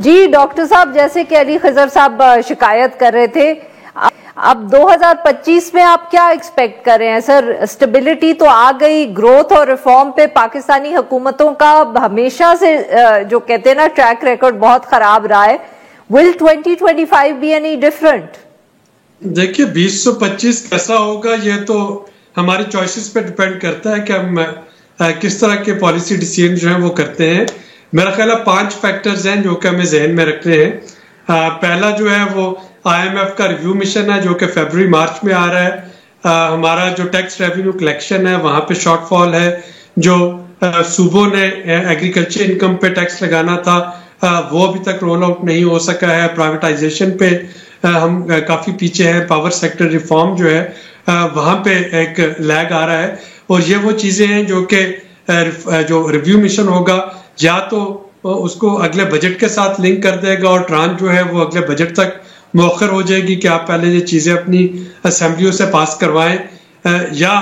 जी doctor साहब, जैसे कि अली खजर साहब शिकायत कर रहे थे, अब 2025 में आप क्या एक्सपेक्ट कर रहे हैं सर? स्टेबिलिटी तो आ गई, ग्रोथ और रिफॉर्म पे पाकिस्तानी हुकूमतों का हमेशा से जो कहते हैं ना ट्रैक रिकॉर्ड बहुत खराब रहा है। Will 2025 be any different? देखिए 2025 कैसा होगा ये तो हमारी चॉइसेस पे डिपेंड करता है कि हम किस तरह के पॉलिसी डिसीजन जो है वो करते हैं। मेरा ख्याल है 5 फैक्टर्स हैं जो कि हमें जहन में रखने हैं। पहला जो है वो IMF का रिव्यू मिशन है जो कि फरवरी मार्च में आ रहा है। हमारा जो टैक्स रेवेन्यू कलेक्शन है वहाँ पे शॉर्टफॉल है। जो सूबों ने एग्रीकल्चर इनकम पे टैक्स लगाना था वो अभी तक रोल आउट नहीं हो सका है। प्राइवेटाइजेशन पे हम काफ़ी पीछे हैं। पावर सेक्टर रिफॉर्म जो है वहाँ पे एक लैग आ रहा है। और ये वो चीज़ें हैं जो कि जो रिव्यू मिशन होगा या तो उसको अगले बजट के साथ लिंक कर देगा और ट्रांच जो है वो अगले बजट तक मौखर हो जाएगी कि आप पहले ये चीज़ें अपनी असेंबलियों से पास करवाएं, या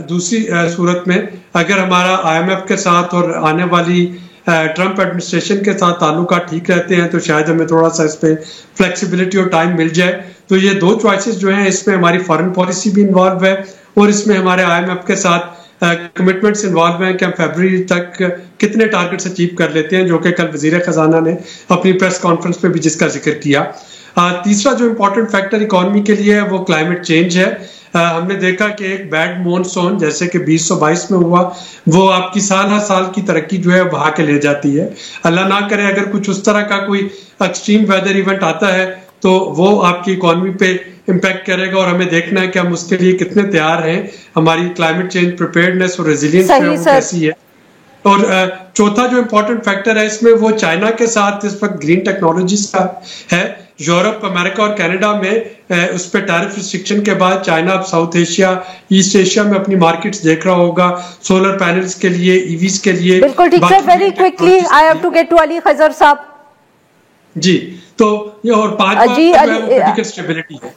दूसरी सूरत में अगर हमारा IMF के साथ और आने वाली ट्रंप एडमिनिस्ट्रेशन के साथ ताल्लुकात ठीक रहते हैं तो शायद हमें थोड़ा सा इस पे फ्लेक्सिबिलिटी और टाइम मिल जाए। तो ये 2 चॉइसेस जो हैं इसमें हमारी फॉरेन पॉलिसी भी इन्वॉल्व है और इसमें हमारे IMF के साथ कमिटमेंट्स इन्वॉल्व हैं कि हम फरवरी तक कितने टारगेट्स अचीव कर लेते हैं, जो कि कल वजीर खजाना ने अपनी प्रेस कॉन्फ्रेंस पे भी जिसका जिक्र किया। तीसरा जो इम्पोर्टेंट फैक्टर इकोनॉमी के लिए है वो क्लाइमेट चेंज है। हमने देखा कि एक बैड मॉनसून जैसे कि 2022 में हुआ वो आपकी साल हर साल की तरक्की जो है बहा के ले जाती है। अल्लाह ना करे अगर कुछ उस तरह का कोई एक्सट्रीम वेदर इवेंट आता है तो वो आपकी इकोनॉमी पे इम्पैक्ट करेगा और हमें देखना है कि हम उसके लिए कितने तैयार हैं। हमारी क्लाइमेट चेंज प्रिपेयर्डनेस और रेजिलियंस है वो कैसी है। और चौथा जो इम्पोर्टेंट फैक्टर है इसमें वो चाइना के साथ इस वक्त ग्रीन टेक्नोलॉजीज का है। यूरोप, अमेरिका और कनाडा में उस पर टैरिफ रिस्ट्रिक्शन के बाद चाइना अब साउथ एशिया, ईस्ट एशिया में अपनी मार्केट्स देख रहा होगा सोलर पैनल्स के लिए, ईवीज के लिए। बिल्कुल ठीक है। Very quickly I have to get to Ali Khajar साहब। जी, तो ये और 5 पॉलिटिकल स्टेबिलिटी है।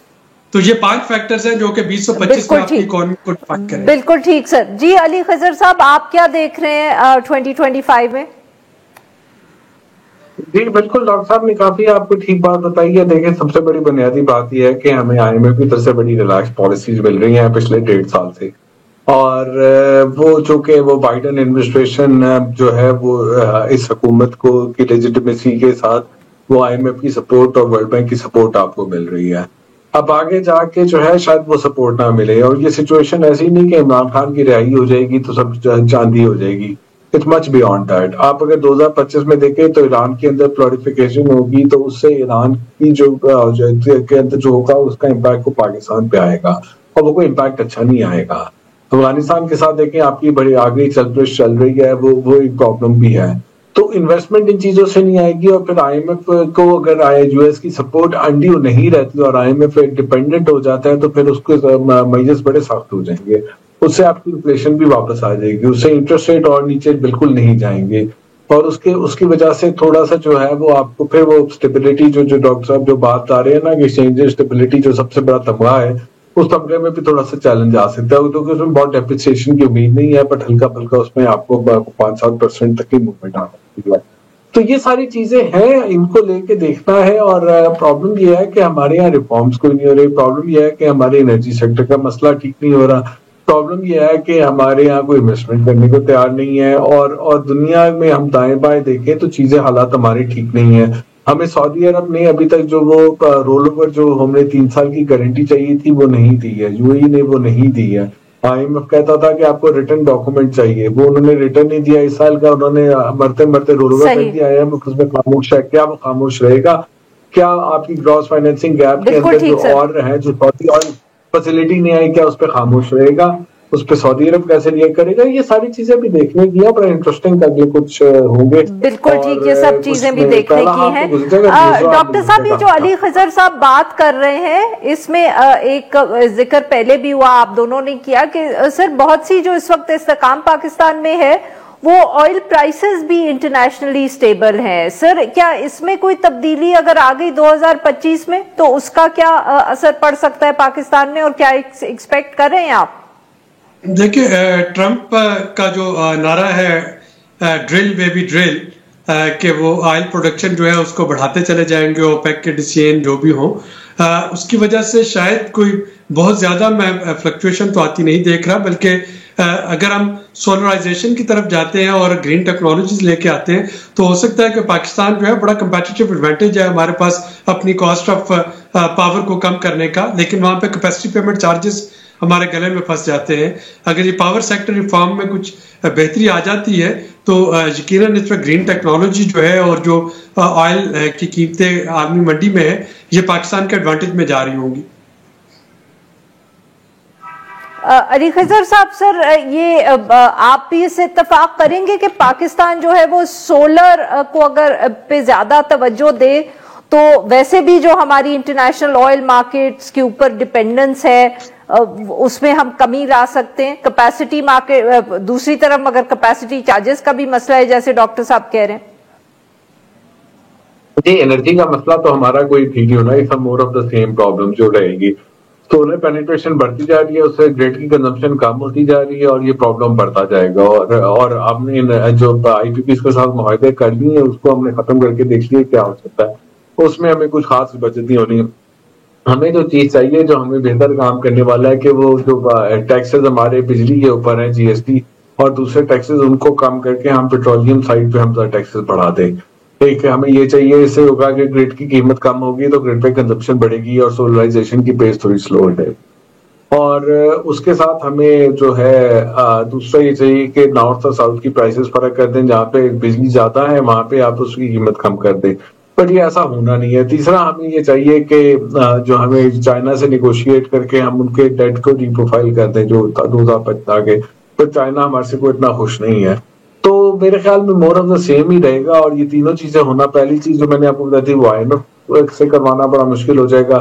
तो ये 5 फैक्टर्स हैं जो कि 2025 में आपकी इकोनॉमी को इम्पैक्ट करेंगे। बिल्कुल ठीक सर। जी अली खजर साहब, आप क्या देख रहे हैं 2025 में? जी बिल्कुल, डॉक्टर साहब ने काफी आपको ठीक बात बताई है। देखिए सबसे बड़ी बुनियादी बात यह है कि हमें IMF की तरफ से बड़ी रिलैक्स पॉलिसीज मिल रही हैं पिछले 1.5 साल से। और वो जो कि वो बाइडेन एडमिनिस्ट्रेशन जो है वो इस हुकूमत को की लेजिटिमेसी के साथ वो IMF की सपोर्ट और वर्ल्ड बैंक की सपोर्ट आपको मिल रही है। अब आगे जाके जो है शायद वो सपोर्ट ना मिले और ये सिचुएशन ऐसी नहीं कि इमरान खान की रिहाई हो जाएगी तो सब चांदी हो जाएगी। It's much beyond that. आप अगर 2025 में देखें तो ईरान के अंदर प्लोरिफिकेशन होगी तो उससे ईरान की जो के अंदर जो होगा उसका इम्पैक्ट को पाकिस्तान पे आएगा और वो कोई इम्पैक्ट अच्छा नहीं आएगा। अफगानिस्तान के साथ देखें आपकी बड़ी आगे चल रही है, वो एक प्रॉब्लम भी है। तो इन्वेस्टमेंट इन चीजों से नहीं आएगी और फिर IMF को अगर US की सपोर्ट अनड्यू नहीं रहती और IMF डिपेंडेंट हो जाता है तो फिर उसके मेजर्स बड़े सख्त हो जाएंगे। उससे आपकी इन्फ्लेशन भी वापस आ जाएगी, उससे इंटरेस्ट रेट और नीचे बिल्कुल नहीं जाएंगे और उसकी वजह से थोड़ा सा जो है वो आपको फिर वो स्टेबिलिटी जो डॉक्टर साहब जो बात आ रहे हैं ना कि एक्सचेंज स्टेबिलिटी जो सबसे बड़ा तमगा है उस तमगे में भी थोड़ा सा चैलेंज आ सकता है क्योंकि उसमें बहुत डेप्रिसिएशन की उम्मीद नहीं है बट हल्का फुल्का उसमें आपको 5-7% तक की मूवमेंट आ सकती है। तो ये सारी चीजें हैं, इनको लेके देखना है। और प्रॉब्लम ये है कि हमारे यहाँ रिफॉर्म्स कोई नहीं हो रही। प्रॉब्लम ये है कि हमारे एनर्जी सेक्टर का मसला ठीक नहीं हो रहा। प्रॉब्लम यह है कि हमारे यहाँ कोई इन्वेस्टमेंट करने को तैयार नहीं है और दुनिया में हम दाएं बाएं देखें तो चीजें हालात हमारी ठीक नहीं है। हमें सऊदी अरब ने अभी तक जो वो रोल ओवर जो हमने 3 साल की गारंटी चाहिए थी वो नहीं दी है, UAE ने वो नहीं दी है। IMF कहता था कि आपको रिटर्न डॉक्यूमेंट चाहिए, वो उन्होंने रिटर्न नहीं दिया इस साल का। उन्होंने मरते मरते रोल ओवर कर दिया है, उसमें खामोश है। क्या वो खामोश रहेगा? क्या आपकी ग्रॉस फाइनेंसिंग गैप के अंदर जो और है जो सऊदी ऑयल फैसिलिटी नहीं आई क्या उस पर खामोश रहेगा? उस पर सऊदी अरब कैसे रिएक्ट करेगा? ये सारी चीजें भी देखने की है, बड़ा इंटरेस्टिंग अगले कुछ होंगे। बिल्कुल ठीक, ये सब चीजें भी देखने की हैं। डॉक्टर साहब ये जो अली खजर साहब बात कर रहे हैं इसमें एक जिक्र पहले भी हुआ, आप दोनों ने किया कि सर बहुत सी जो इस वक्त इस्तेकाम पाकिस्तान में है वो ऑयल प्राइसेस भी इंटरनेशनली स्टेबल हैं। सर क्या इसमें कोई तब्दीली अगर आ गई 2025 में तो उसका क्या असर पड़ सकता है पाकिस्तान में और क्या एक्सपेक्ट कर रहे हैं आप? देखिए ट्रंप का जो नारा है ड्रिल बेबी ड्रिल, कि वो ऑयल प्रोडक्शन जो है उसको बढ़ाते चले जाएंगे, ओपेक के डिसीजन जो भी हो, उसकी वजह से शायद कोई बहुत ज़्यादा मैं फ्लक्चुएशन तो आती नहीं देख रहा, बल्कि अगर हम सोलराइजेशन की तरफ जाते हैं और ग्रीन टेक्नोलॉजीज लेके आते हैं तो हो सकता है कि पाकिस्तान जो है बड़ा कंपेटिटिव एडवांटेज है हमारे पास अपनी कॉस्ट ऑफ पावर को कम करने का, लेकिन वहाँ पे कैपेसिटी पेमेंट चार्जेस हमारे गले में फंस जाते हैं। अगर ये पावर सेक्टर रिफॉर्म में कुछ बेहतरी आ जाती है तो यकीनन इस पर ग्रीन टेक्नोलॉजी जो है और जो ऑयल की कीमतें आलमी मंडी में है ये पाकिस्तान के एडवांटेज में जा रही होंगी। अली खजर साहब, सर ये आप भी इससे इत्तेफाक करेंगे कि पाकिस्तान जो है वो सोलर को अगर पे ज्यादा तवज्जो दे तो वैसे भी जो हमारी इंटरनेशनल ऑयल मार्केट्स के ऊपर डिपेंडेंस है उसमें हम कमी ला सकते हैं। कैपेसिटी मार्केट दूसरी तरफ अगर कैपेसिटी चार्जेस का भी मसला है जैसे डॉक्टर साहब कह रहे हैं। जी, एनर्जी का मसला तो हमारा कोई ठीक नहीं होना, it's more of the same problem जो रहेगी। सोलर पेनिट्रेशन बढ़ती जा रही है, उससे ग्रिड की कंजम्पशन कम होती जा रही है और ये प्रॉब्लम बढ़ता जाएगा। और आपने जो आईपीपी के साथ मुआहदे कर लिए हैं उसको हमने खत्म करके देख लिया क्या हो सकता है, उसमें हमें कुछ खास बचत नहीं होनी। हमें जो चीज चाहिए जो हमें बेहतर काम करने वाला है कि वो जो टैक्सेस हमारे बिजली के ऊपर है जीएसटी और दूसरे टैक्सेस उनको कम करके हम पेट्रोलियम साइड पे हम टैक्सेस बढ़ा दें। ठीक है, हमें ये चाहिए, इससे होगा कि ग्रिड की कीमत कम होगी तो ग्रिड पे कंजप्शन बढ़ेगी और सोलराइजेशन की पेस थोड़ी स्लो हो जाएगी। और उसके साथ हमें जो है दूसरा ये चाहिए कि नॉर्थ और साउथ की प्राइसेस फर्क कर दें, जहाँ पे बिजली ज्यादा है वहां पे आप उसकी कीमत कम कर दें, बट ये ऐसा होना नहीं है। तीसरा हमें ये चाहिए कि जो हमें चाइना से निगोशिएट करके हम उनके डेट को रीप्रोफाइल कर दें जो 2050 के, तो चाइना हमारे से कोई इतना खुश नहीं है। तो मेरे ख्याल में मोर ऑफ द सेम ही रहेगा और ये तीनों चीजें होना, पहली चीज जो मैंने आपको बताई थी वो IMF से करवाना बड़ा मुश्किल हो जाएगा।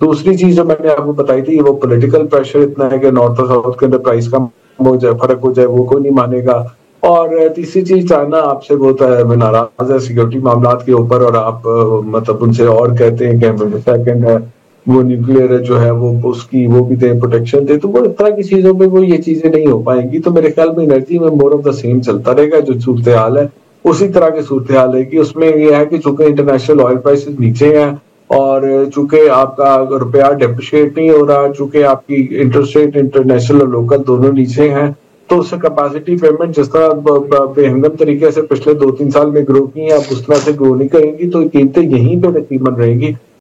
दूसरी चीज जो मैंने आपको बताई थी वो पॉलिटिकल प्रेशर इतना है कि नॉर्थ और साउथ के अंदर प्राइस कम हो जाए, फर्क हो जाए, वो कोई नहीं मानेगा। और तीसरी चीज, चाइना आपसे बहुत नाराज है सिक्योरिटी मामलात के ऊपर और आप मतलब उनसे और कहते हैं कि सेकंड है वो न्यूक्लियर जो है वो उसकी वो भी दे, प्रोटेक्शन दे, तो वो इस तरह की चीजों पे वो ये चीजें नहीं हो पाएंगी। तो मेरे ख्याल में एनर्जी में मोर ऑफ द सेम चलता रहेगा, जो सूरत हाल है उसी तरह की सूरत हाल है कि उसमें ये है कि चूंकि इंटरनेशनल ऑयल प्राइसेस नीचे हैं और चूंकि आपका रुपया डेप्रिशिएट नहीं हो रहा, चूंकि आपकी इंटरेस्ट रेट इंटरनेशनल और लोकल दोनों नीचे हैं, तो उससे कैपेसिटी पेमेंट जिस तरह बेहंगम तरीके से पिछले 2-3 साल में ग्रो की है, आप उस तरह से ग्रो नहीं करेंगी, तो कीमतें यहीं पे तकरीबन रहेंगी।